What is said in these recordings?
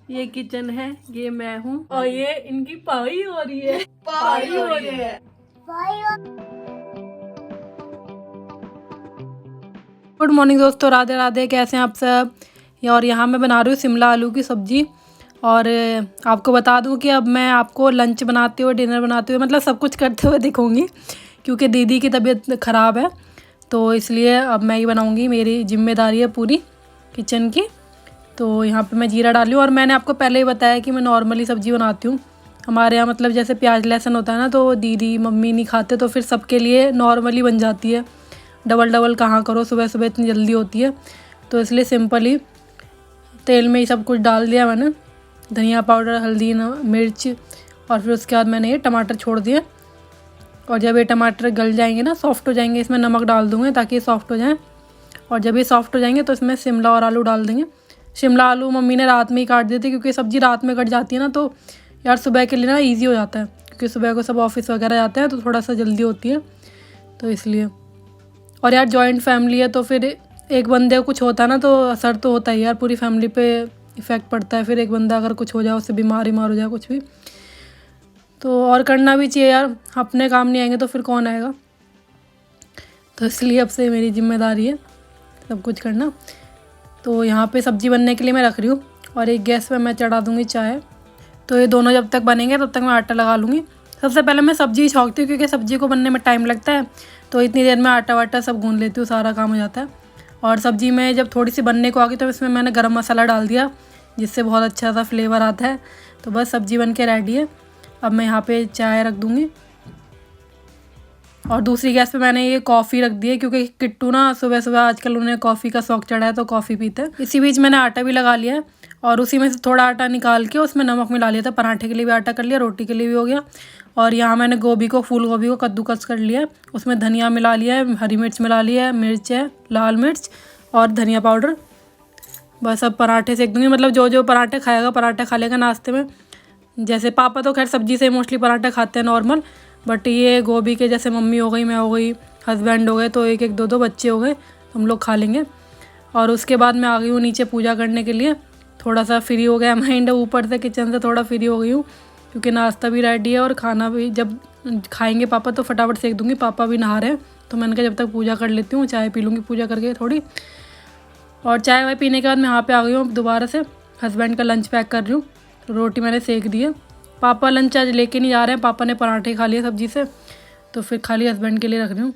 ये किचन है, ये मैं हूँ और ये इनकी पाई हो रही है। पाई हो रही है। गुड मॉर्निंग दोस्तों, राधे राधे। कैसे हैं आप सब? और यहाँ मैं बना रही हूँ शिमला आलू की सब्जी। और आपको बता दूँ कि अब मैं आपको लंच बनाते हुए, डिनर बनाते हुए, मतलब सब कुछ करते हुए दिखूँगी, क्योंकि दीदी की तबीयत ख़राब है, तो इसलिए अब मैं ही बनाऊँगी। मेरी जिम्मेदारी है पूरी किचन की। तो यहाँ पे मैं जीरा डाली हूँ। और मैंने आपको पहले ही बताया कि मैं नॉर्मली सब्ज़ी बनाती हूँ। हमारे यहाँ मतलब जैसे प्याज लहसुन होता है ना, तो दीदी मम्मी नहीं खाते, तो फिर सबके लिए नॉर्मली बन जाती है। डबल डबल कहाँ करो, सुबह सुबह इतनी जल्दी होती है, तो इसलिए सिंपल ही तेल में ही सब कुछ डाल दिया मैंने। धनिया पाउडर, हल्दी, मिर्च, और फिर उसके बाद मैंने ये टमाटर छोड़ दिए। और जब ये टमाटर गल जाएंगे ना, सॉफ्ट हो जाएंगे, इसमें नमक डाल दूँगी ताकि ये सॉफ्ट हो जाए। और जब ये सॉफ्ट हो जाएंगे तो इसमें शिमला और आलू डाल देंगे। शिमला आलू मम्मी ने रात में ही काट दिए थे, क्योंकि सब्ज़ी रात में कट जाती है ना, तो यार सुबह के लिए ना ईजी हो जाता है, क्योंकि सुबह को सब ऑफिस वगैरह जाते हैं, तो थोड़ा सा जल्दी होती है, तो इसलिए। और यार जॉइंट फैमिली है, तो फिर एक बंदे को कुछ होता है ना, तो असर तो होता है यार, पूरी फैमिली पे इफ़ेक्ट पड़ता है। फिर एक बंदा अगर कुछ हो जाए, उससे बीमार हो जाए कुछ भी, तो और करना भी चाहिए यार। अपने काम नहीं आएंगे तो फिर कौन आएगा? तो इसलिए अब से मेरी जिम्मेदारी है सब कुछ करना। तो यहाँ पे सब्ज़ी बनने के लिए मैं रख रही हूँ, और एक गैस पे मैं चढ़ा दूँगी चाय। तो ये दोनों जब तक बनेंगे तब तक मैं आटा लगा लूँगी। सबसे पहले मैं सब्ज़ी छौंकती हूँ, क्योंकि सब्ज़ी को बनने में टाइम लगता है, तो इतनी देर में आटा वाटा सब गूँध लेती हूँ, सारा काम हो जाता है। और सब्ज़ी में जब थोड़ी सी बनने को आ गई, तो इसमें मैंने गरम मसाला डाल दिया, जिससे बहुत अच्छा सा फ्लेवर आता है। तो बस सब्ज़ी बन के रेडी है। अब मैं यहाँ पे चाय रख दूँगी, और दूसरी गैस पे मैंने ये कॉफ़ी रख दी है, क्योंकि किट्टू ना सुबह सुबह आजकल उन्हें कॉफ़ी का शौक चढ़ा है, तो कॉफ़ी पीते हैं। इसी बीच मैंने आटा भी लगा लिया है, और उसी में से थोड़ा आटा निकाल के उसमें नमक मिला लिया था। पराठे के लिए भी आटा कर लिया, रोटी के लिए भी हो गया। और यहाँ मैंने फूल गोभी को कद्दूकस कर लिया है, उसमें धनिया मिला लिया है, हरी मिर्च मिला लिया है, मिर्च है, लाल मिर्च और धनिया पाउडर। बस अब पराठे सेक दूँगी, मतलब जो जो पराठे खाएगा पराठा खा लेगा नाश्ते में। जैसे पापा तो खैर सब्जी से मोस्टली पराठा खाते हैं नॉर्मल, बट ये गोभी के जैसे मम्मी हो गई, मैं हो गई, हस्बैंड हो गए, तो एक एक दो दो बच्चे हो गए, हम लोग खा लेंगे। और उसके बाद मैं आ गई हूँ नीचे पूजा करने के लिए। थोड़ा सा फ्री हो गया माइंड, ऊपर से किचन से थोड़ा फ्री हो गई हूँ, क्योंकि नाश्ता भी रेडी है और खाना भी जब खाएंगे पापा तो फटाफट सेक दूँगी। पापा भी नहा रहे हैं, तो मैंने कहा जब तक पूजा कर लेती हूँ, चाय पी लूँगी पूजा करके थोड़ी। और चाय वाय पीने के बाद मैं यहाँ पे आ गई हूँ दोबारा से। हस्बैंड का लंच पैक कर रही हूँ। रोटी मैंने सेक दी है। पापा लंच आज लेके नहीं जा रहे हैं, पापा ने पराठे खा लिए सब्जी से, तो फिर खाली हस्बैंड के लिए रख रही हूँ।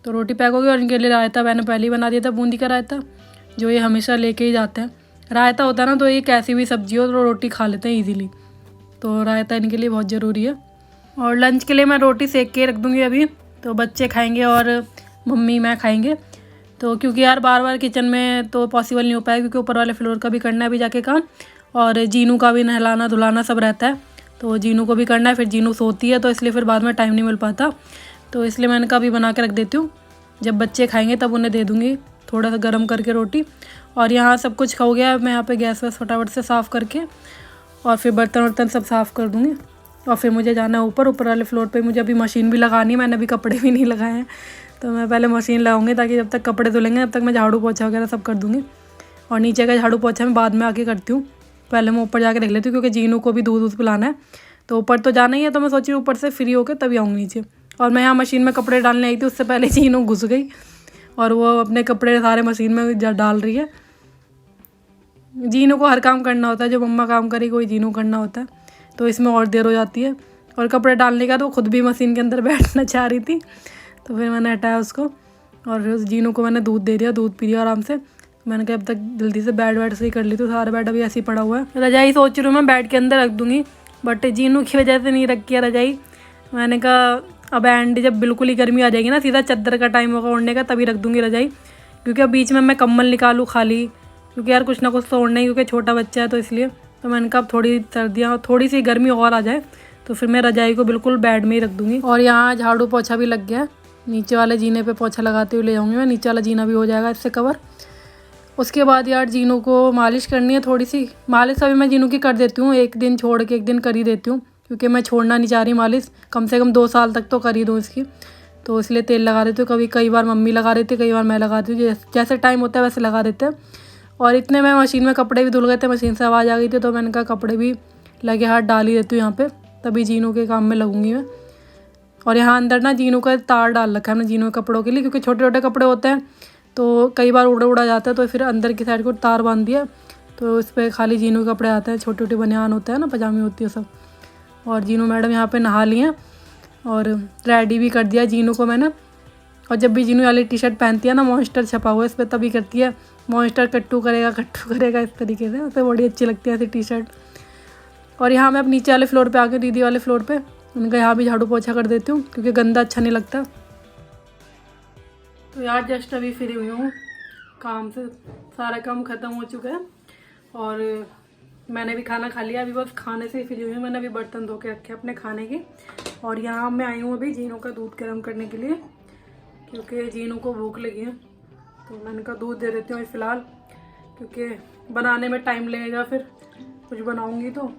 तो रोटी पैक हो गई, और इनके लिए रायता मैंने पहले ही बना दिया था, बूंदी का रायता, जो ये हमेशा लेके ही जाते हैं। रायता होता है ना, तो ये कैसी भी सब्जी हो तो रोटी खा लेते हैं ईजीली, तो रायता इनके लिए बहुत ज़रूरी है। और लंच के लिए मैं रोटी सेक के रख दूँगी अभी, तो बच्चे खाएँगे और मम्मी मैं खाएँगे। तो क्योंकि यार बार बार किचन में तो पॉसिबल नहीं हो पाएगा, क्योंकि ऊपर वाले फ्लोर का भी करना है अभी जाके काम, और जीनू का भी नहलाना धुलाना सब रहता है, तो जीनू को भी करना है। फिर जीनू सोती है, तो इसलिए फिर बाद में टाइम नहीं मिल पाता, तो इसलिए मैंने कहा अभी बना के रख देती हूँ, जब बच्चे खाएंगे तब उन्हें दे दूँगी थोड़ा सा गर्म करके रोटी। और यहाँ सब कुछ हो गया, मैं यहाँ पे गैस वैस फटाफट से साफ़ करके, और फिर बर्तन वर्तन सब साफ़ कर दूँगी। और फिर मुझे जाना है ऊपर वाले फ्लोर पर। मुझे अभी मशीन भी लगानी है, मैंने अभी कपड़े भी नहीं लगाए हैं, तो मैं पहले मशीन लगाऊंगी, ताकि जब तक कपड़े धुलेंगे तब तक मैं झाड़ू पोछा वगैरह सब कर दूँगी। और नीचे का झाड़ू पोछा मैं बाद में आके करती हूँ, पहले मैं ऊपर जाके देख लेती हूँ, क्योंकि जीनू को भी दूध पिलाना है, तो ऊपर तो जाना ही है। तो मैं सोची ऊपर से फ्री होकर तभी आऊँगी नीचे। और मैं यहाँ मशीन में कपड़े डालने आई थी, उससे पहले जीनू घुस गई, और वो अपने कपड़े सारे मशीन में डाल रही है। जीनू को हर काम करना होता है, जो मम्मा काम करी कोई जीनू करना होता है, तो इसमें और देर हो जाती है। और कपड़े डालने का तो खुद भी मशीन के अंदर बैठना चाह रही थी, तो फिर मैंने हटाया उसको, और फिर उस जीनू को मैंने दूध दे दिया, दूध पी लिया आराम से। मैंने कहा अब तक जल्दी से बेड वेड से ही कर ली, तो सारा बेड अभी ऐसे ही पड़ा हुआ है। रजाई सोच रही हूँ मैं बेड के अंदर रख दूँगी, बट जीनू की वजह से नहीं रखी है रजाई। मैंने कहा अब एंड जब बिल्कुल ही गर्मी आ जाएगी ना, सीधा चद्दर का टाइम होगा ओढ़ने का, तभी रख दूँगी रजाई, क्योंकि अब बीच में मैं कम्बल निकालूँ खाली, क्योंकि यार कुछ ना कुछ तो ओढ़ना ही, क्योंकि छोटा बच्चा है, तो इसलिए। तो मैंने कहा अब थोड़ी सर्दियाँ थोड़ी सी गर्मी और आ जाए, तो फिर मैं रजाई को बिल्कुल बेड में ही रख दूँगी। और यहाँ झाड़ू पोछा भी लग गया, नीचे वाले जीने पे पोछा लगाते हुए ले जाऊँगी मैं, नीचे वाला जीना भी हो जाएगा इससे कवर। उसके बाद यार जीनू को मालिश करनी है, थोड़ी सी मालिश अभी मैं जीनू की कर देती हूँ, एक दिन छोड़ के एक दिन कर ही देती हूँ, क्योंकि मैं छोड़ना नहीं चाह रही मालिश, कम से कम 2 साल तक तो कर ही दूँ इसकी, तो इसलिए तेल लगा देती हूँ। कई बार मम्मी लगा देती है, कई बार मैं लगा देती हूँ, जैसे टाइम होता है वैसे लगा देते हैं। और इतने में मशीन में कपड़े भी धुल गए थे, मशीन से आवाज़ आ गई थी, तो मैंने कहा कपड़े भी लगे हाथ डाल ही देती हूँ यहाँ पे, तभी जीनू के काम में लगूंगी मैं। और यहाँ अंदर ना जीनू का तार डाल रखा है हमने जीनू के कपड़ों के लिए, क्योंकि छोटे छोटे कपड़े होते हैं तो कई बार उड़ा जाता है, तो फिर अंदर की साइड को तार बांध दिया, तो इस पर खाली जीनू के कपड़े आते हैं, छोटे छोटे बनियान होते हैं ना, पजामी होती है सब। और जीनू मैडम यहाँ पे नहा ली हैं और रेडी भी कर दिया जीनू को मैंने। और जब भी जीनू वाली टी शर्ट पहनती है ना, मॉन्स्टर छपा हुआ है इस पर, तभी करती है मॉन्स्टर कट्टू करेगा इस तरीके से, उसे बड़ी अच्छी लगती है ऐसी टी शर्ट। और यहाँ मैं अब नीचे वाले फ्लोर पे आ गई, दीदी वाले फ्लोर पे, उनका यहाँ भी झाड़ू पोछा कर देती हूँ क्योंकि गंदा अच्छा नहीं लगता। तो यार जस्ट अभी फ्री हुई हूँ काम से, सारा काम ख़त्म हो चुका है और मैंने भी खाना खा लिया, अभी बस खाने से ही फ्री हुई हूँ। मैंने अभी बर्तन धो के रखे अपने खाने के, और यहाँ मैं आई हूँ अभी जीनू का दूध गर्म करने के लिए, क्योंकि जीनू को भूख लगी है, तो मैंने कहा दूध दे देती हूँ फ़िलहाल, क्योंकि बनाने में टाइम लगेगा, फिर कुछ बनाऊँगी तो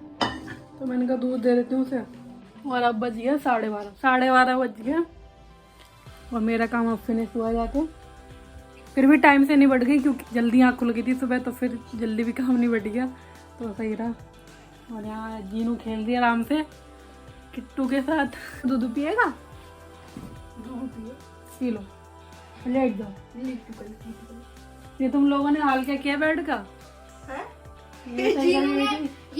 मैंने कहा दूध दे देती हूँ उसे। और अब बज गया 12:30 बज गया, और मेरा काम अब फिनिश हुआ जाके। फिर भी टाइम से नहीं बढ़ गई क्योंकि जल्दी आँख खुल गई थी सुबह, तो फिर जल्दी भी काम नहीं बढ़ गया, तो सही रहा। और यहाँ जीनू खेल रही है आराम से किट्टू के साथ। दूध पिएगा? दूध पी लो, लेट जाओ। ये तुम लोगों ने हाल क्या किया बेड का? ये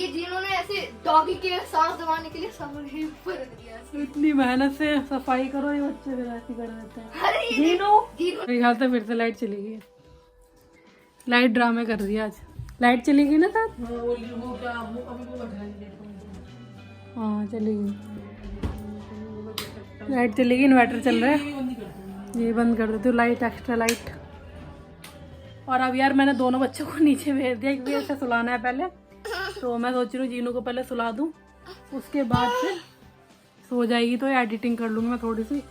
जिन्होंने ऐसे डॉगी के सांस दबाने के लिए सब ऊपर रख दिया। इतनी मेहनत से सफाई करो, ये बच्चे फिर ऐसे कर देते हैं। मेरे ख्याल से फिर से लाइट चली गई, लाइट ड्रामे कर रही है आज। लाइट चली गई ना साथ? हाँ चली गई, लाइट चली गई, इन्वर्टर चल रहा है, ये बंद कर देती हूँ लाइट, एक्स्ट्रा लाइट। और अब यार मैंने दोनों बच्चों को नीचे भेज दिया क्योंकि ऐसे सुलाना है पहले, तो मैं सोच रही हूँ जीनू को पहले सुला दूँ, उसके बाद फिर सो जाएगी तो एडिटिंग कर लूँगी मैं थोड़ी सी,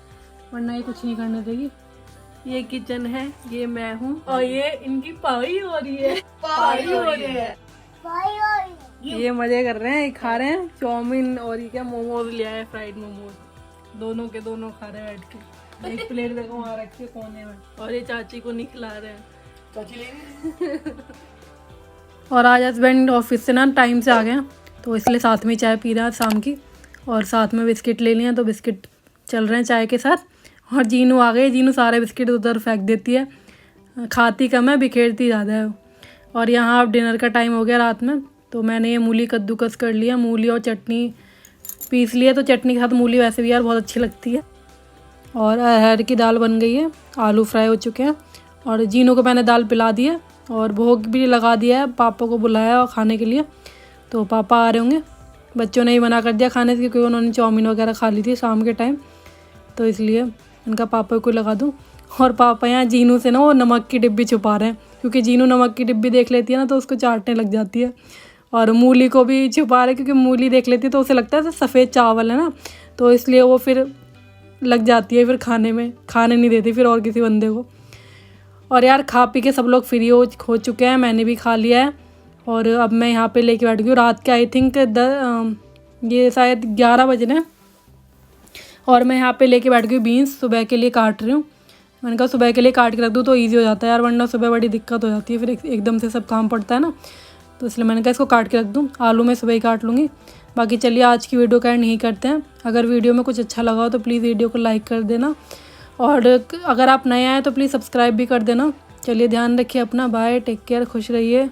वरना ये कुछ नहीं करने देगी। ये किचन है, ये मैं हूँ, और ये इनकी पाई हो रही है, ये मजे कर रहे हैं, खा रहे हैं चाउमीन, और ये क्या मोमोज लिया है, फ्राइड मोमोज, दोनों के दोनों खा रहे हैं बैठ के। एक प्लेट देखो वहाँ रखी है कोने में, और ये चाची को नहीं खिला रहे हैं, चाची ले और आज हस्बैंड ऑफिस से ना टाइम से आ गए, तो इसलिए साथ में चाय पी रहा है शाम की, और साथ में बिस्किट ले लिए, तो बिस्किट चल रहे हैं चाय के साथ। और जीनू आ गई, जीनू सारे बिस्किट उधर फेंक देती है, खाती कम है बिखेरती ज़्यादा है। और यहाँ अब डिनर का टाइम हो गया रात में, तो मैंने ये मूली कद्दूकस कर लिया, मूली और चटनी पीस लिया, तो चटनी के साथ मूली वैसे भी यार बहुत अच्छी लगती है। और अरहर की दाल बन गई है, आलू फ्राई हो चुके हैं, और जीनू को मैंने दाल पिला दी है और भोग भी लगा दिया है, पापा को बुलाया और खाने के लिए, तो पापा आ रहे होंगे। बच्चों ने ही मना कर दिया खाने से क्योंकि उन्होंने चाउमीन वगैरह खा ली थी शाम के टाइम, तो इसलिए उनका पापा को लगा दूँ। और पापा यहाँ जीनू से ना वो नमक की डिब्बी छुपा रहे हैं, क्योंकि जीनू नमक की डिब्बी देख लेती है ना तो उसको चाटने लग जाती है। और मूली को भी छुपा रहे क्योंकि मूली देख लेती है तो उसे लगता है सफ़ेद चावल है ना, तो इसलिए वो फिर लग जाती है, फिर खाने नहीं देती फिर और किसी बंदे को। और यार खा पी के सब लोग फ्री हो चुके हैं, मैंने भी खा लिया है, और अब मैं यहाँ पे लेके बैठ गई हूँ। रात के आई थिंक ये शायद 11 बज रहे हैं, और मैं यहाँ पे लेके बैठ गई बीन्स, सुबह के लिए काट रही हूँ। मैंने कहा सुबह के लिए काट के रख दूँ तो ईजी हो जाता है यार, वरना सुबह बड़ी दिक्कत हो जाती है, फिर एकदम से सब काम पड़ता है ना, तो इसलिए मैंने कहा इसको काट के रख दूँ। आलू मैं सुबह ही काट लूँगी। बाकी चलिए आज की वीडियो का एंड नहीं करते हैं। अगर वीडियो में कुछ अच्छा लगा हो तो प्लीज़ वीडियो को लाइक कर देना, और अगर आप नए आए तो प्लीज़ सब्सक्राइब भी कर देना। चलिए ध्यान रखिए अपना, बाय, टेक केयर, खुश रहिए।